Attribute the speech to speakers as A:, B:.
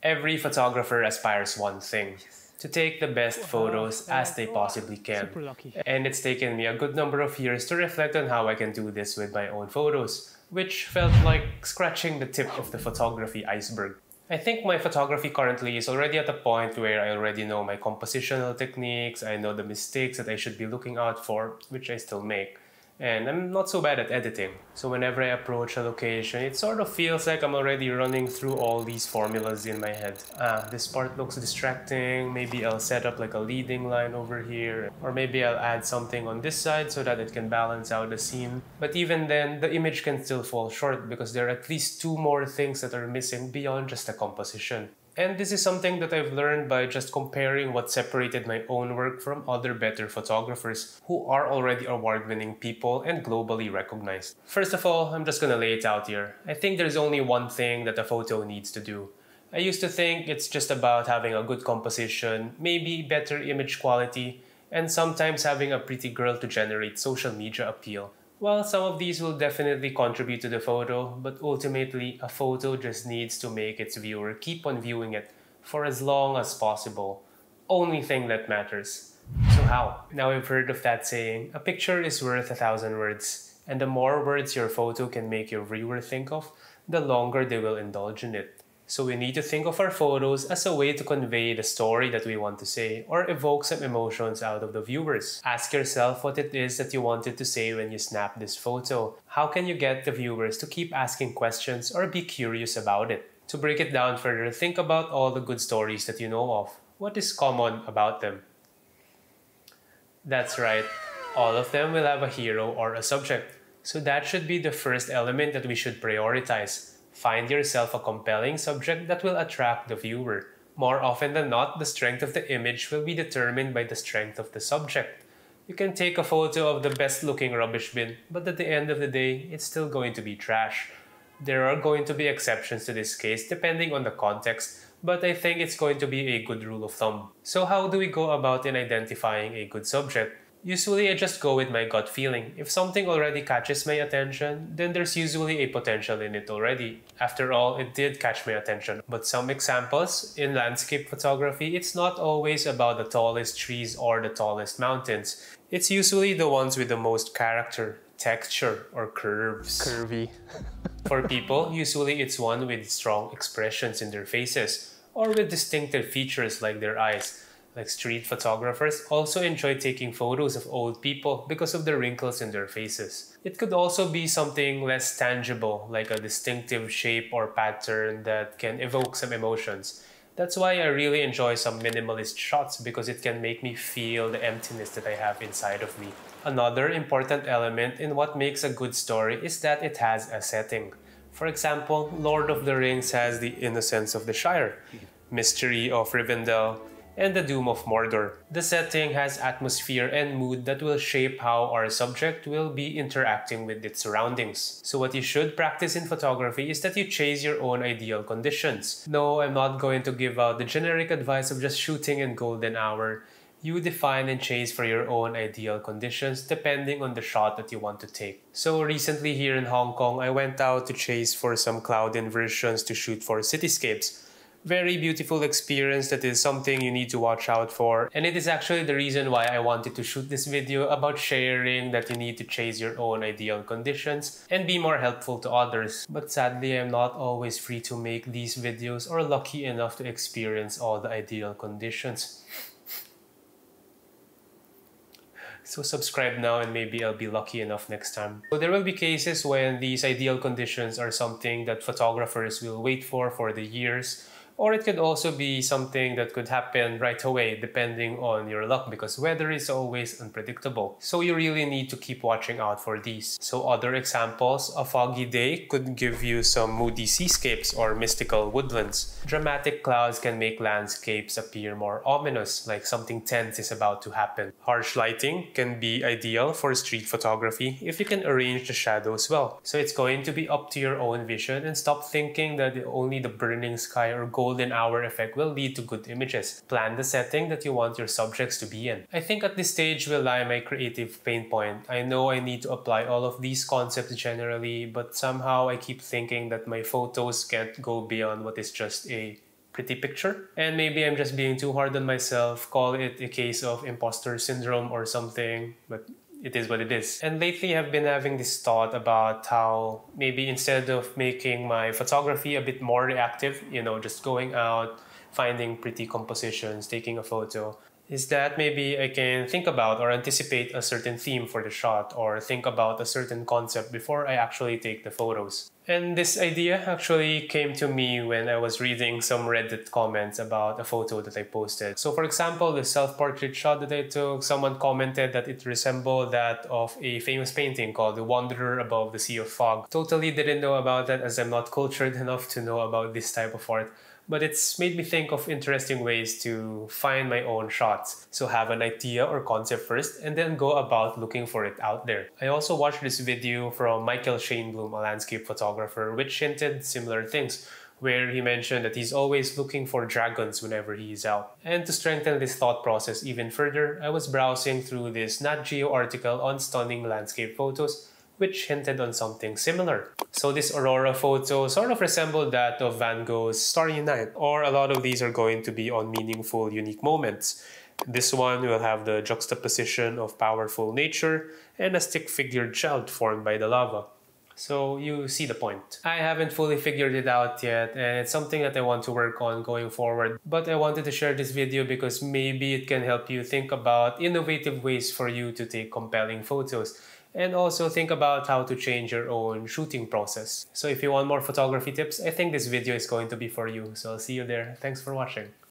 A: Every photographer aspires one thing, to take the best photos as they possibly can.
B: Super lucky.
A: And it's taken me a good number of years to reflect on how I can do this with my own photos, which felt like scratching the tip of the photography iceberg. I think my photography currently is already at a point where I already know my compositional techniques, I know the mistakes that I should be looking out for, which I still make. And I'm not so bad at editing. So whenever I approach a location, it sort of feels like I'm already running through all these formulas in my head. This part looks distracting. Maybe I'll set up like a leading line over here. Or maybe I'll add something on this side so that it can balance out the scene. But even then, the image can still fall short because there are at least two more things that are missing beyond just the composition. And this is something that I've learned by just comparing what separated my own work from other better photographers who are already award-winning people and globally recognized. First of all, I'm just gonna lay it out here. I think there's only one thing that a photo needs to do. I used to think it's just about having a good composition, maybe better image quality, and sometimes having a pretty girl to generate social media appeal. Well, some of these will definitely contribute to the photo, but ultimately, a photo just needs to make its viewer keep on viewing it for as long as possible. Only thing that matters. So how? Now I've heard of that saying, a picture is worth 1,000 words, and the more words your photo can make your viewer think of, the longer they will indulge in it. So we need to think of our photos as a way to convey the story that we want to say or evoke some emotions out of the viewers. Ask yourself what it is that you wanted to say when you snapped this photo. How can you get the viewers to keep asking questions or be curious about it? To break it down further, think about all the good stories that you know of. What is common about them? That's right, all of them will have a hero or a subject. So that should be the first element that we should prioritize. Find yourself a compelling subject that will attract the viewer. More often than not, the strength of the image will be determined by the strength of the subject. You can take a photo of the best looking rubbish bin, but at the end of the day, it's still going to be trash. There are going to be exceptions to this case depending on the context, but I think it's going to be a good rule of thumb. So how do we go about in identifying a good subject? Usually I just go with my gut feeling. If something already catches my attention, then there's usually a potential in it already. After all, it did catch my attention. But some examples, in landscape photography, it's not always about the tallest trees or the tallest mountains. It's usually the ones with the most character, texture, or curves.
B: Curvy.
A: For people, usually it's one with strong expressions in their faces, or with distinctive features like their eyes. Like street photographers also enjoy taking photos of old people because of the wrinkles in their faces. It could also be something less tangible, like a distinctive shape or pattern that can evoke some emotions. That's why I really enjoy some minimalist shots because it can make me feel the emptiness that I have inside of me. Another important element in what makes a good story is that it has a setting. For example, Lord of the Rings has the innocence of the Shire, mystery of Rivendell, and the doom of Mordor. The setting has atmosphere and mood that will shape how our subject will be interacting with its surroundings. So what you should practice in photography is that you chase your own ideal conditions. No, I'm not going to give out the generic advice of just shooting in golden hour. You define and chase for your own ideal conditions depending on the shot that you want to take. So recently here in Hong Kong, I went out to chase for some cloud inversions to shoot for cityscapes. Very beautiful experience that is something you need to watch out for. And it is actually the reason why I wanted to shoot this video about sharing that you need to chase your own ideal conditions and be more helpful to others. But sadly, I'm not always free to make these videos or lucky enough to experience all the ideal conditions. So subscribe now and maybe I'll be lucky enough next time. So there will be cases when these ideal conditions are something that photographers will wait for the years. Or it could also be something that could happen right away depending on your luck because weather is always unpredictable. So you really need to keep watching out for these. So other examples, a foggy day could give you some moody seascapes or mystical woodlands. Dramatic clouds can make landscapes appear more ominous, like something tense is about to happen. Harsh lighting can be ideal for street photography if you can arrange the shadows well. So it's going to be up to your own vision and stop thinking that only the burning sky or golden hour effect will lead to good images. Plan the setting that you want your subjects to be in. I think at this stage will lie my creative pain point. I know I need to apply all of these concepts generally, but somehow I keep thinking that my photos can't go beyond what is just a pretty picture. And maybe I'm just being too hard on myself, call it a case of imposter syndrome or something, but it is what it is. And lately I've been having this thought about how maybe instead of making my photography a bit more reactive, just going out, finding pretty compositions, taking a photo, is that maybe I can think about or anticipate a certain theme for the shot or think about a certain concept before I actually take the photos. And this idea actually came to me when I was reading some Reddit comments about a photo that I posted. So for example, the self-portrait shot that I took, someone commented that it resembled that of a famous painting called The Wanderer Above the Sea of Fog. Totally didn't know about that as I'm not cultured enough to know about this type of art. But it's made me think of interesting ways to find my own shots. So have an idea or concept first and then go about looking for it out there. I also watched this video from Michael Shainblum, a landscape photographer, which hinted similar things, where he mentioned that he's always looking for dragons whenever he's out. And to strengthen this thought process even further, I was browsing through this Nat Geo article on stunning landscape photos, which hinted on something similar. So this aurora photo sort of resembled that of Van Gogh's Starry Night, or a lot of these are going to be on meaningful, unique moments. This one will have the juxtaposition of powerful nature and a stick-figured child formed by the lava. So you see the point. I haven't fully figured it out yet, and it's something that I want to work on going forward. But I wanted to share this video because maybe it can help you think about innovative ways for you to take compelling photos, and also think about how to change your own shooting process. So if you want more photography tips, I think this video is going to be for you. So I'll see you there. Thanks for watching.